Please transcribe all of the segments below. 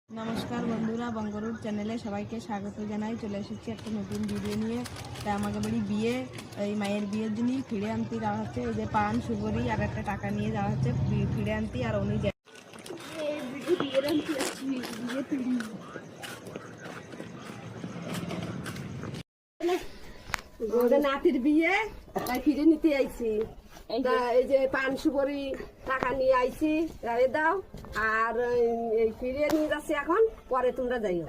নমস্কার বন্ধুরা, বঙ্গরূপ চ্যানেলে সবাইকে স্বাগত জানাই। চলে এসেছি একটা নতুন ভিডিও নিয়ে। তাই আমাকে বাড়ি বিয়ে, এই মায়ের বিয়ের জন্য ফিরে আনতে যাওয়া হচ্ছে। এই যে পান সুগরি আর একটা টাকা নিয়ে যাওয়া হচ্ছে ফিরে আনতে। আর উনি নাতির বিয়ে, তাই ফিরে নিতে আইছি। এই যে পান সুগরি টাকা নিয়ে আইছি, গাড়ি দাও। আর এই ফিরে নিয়ে যাচ্ছি এখন, পরে তোমরা যাইও।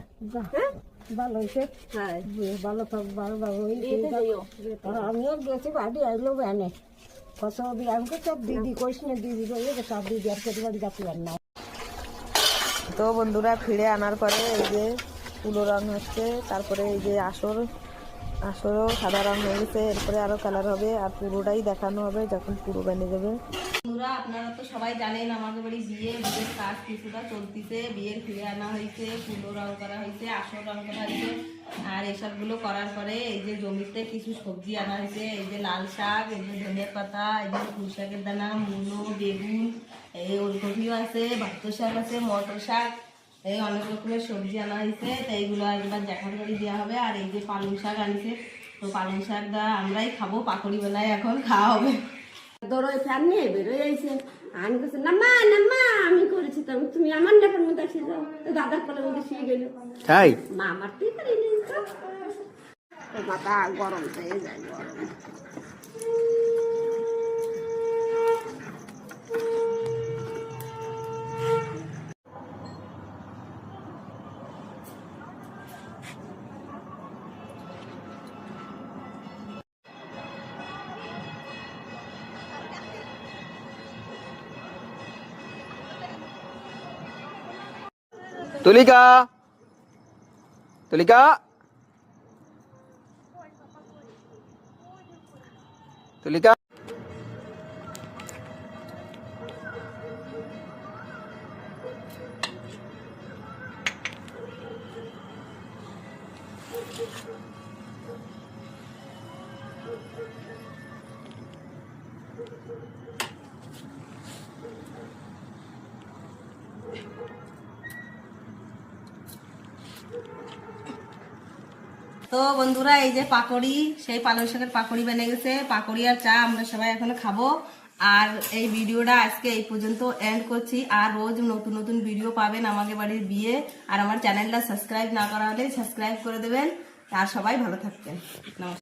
হ্যাঁ, ভালো হয়েছে। হ্যাঁ, ভালো থাকো, ভালো ভালো আমিও গেছি বাড়ি আসলো এনে কত আমাকে সব দিদি কইস না, দিদি বলে সব দিদি আর কেটে বাড়ি যাচ্ছি আর না। তো বন্ধুরা ফিরে আনার পরে এই যে তুলো রং হচ্ছে, তারপরে এই যে আসরও সাদা রং হয়ে গেছে। এরপরে আরো কালার হবে আর পুরোটাই দেখানো হবে যখন পুরো বেনে যাবে। বন্ধুরা আপনারা তো সবাই জানেন আমাদের বাড়ি বিয়ের কাজ কিছুটা চলতেছে। বিয়ের ফিরে আনা হয়েছে, তুলো রং করা হয়েছে, আসর রং করা হয়েছে। আর এসবগুলো করার পরে এই যে জমিতে কিছু সবজি আনা হয়েছে। এই যে লাল শাক, এই যে ধনিয়ার পাতা, এই যে ফুল শাকের দানা, মূলো, বেগুন, এই ওলকপিও আছে, ভাত শাক আছে, মটর শাক, এই অনেক রকমের সবজি আনা হয়েছে। তো এইগুলো একবার দেখার বাড়ি দেওয়া হবে। আর এই যে পালং শাক আনছে, তো পালং শাক দা আমরাই খাবো, পাকড়ি বেলায় এখন খাওয়া হবে। দরই ফ্যান নিয়ে বেরোয় আইছে। আমি বলছি না মা, না মা আমি করেছি, তো তুমি আমার লেখার মধ্যে এসে যাও। তো দাদার কোলের মধ্যে শুয়ে গেল। তাই মা মারতেই পারিনি, মাথা গরম হয়ে যায়, গরম। তুলিকা তুলিকা তুলিকা তো বন্ধুরা এই যে পাকড়ি, সেই পালং শাকের পাকড়ি বেনে গেছে। পাকড়ি আর চা আমরা সবাই এখন খাবো। আর এই ভিডিওটা আজকে এই পর্যন্ত এন্ড করছি। আর রোজ নতুন নতুন ভিডিও পাবেন আমাদের বাড়ির বিয়ে। আর আমার চ্যানেলটা সাবস্ক্রাইব না করা হলে সাবস্ক্রাইব করে দেবেন। আর সবাই ভালো থাকবেন। নমস্কার।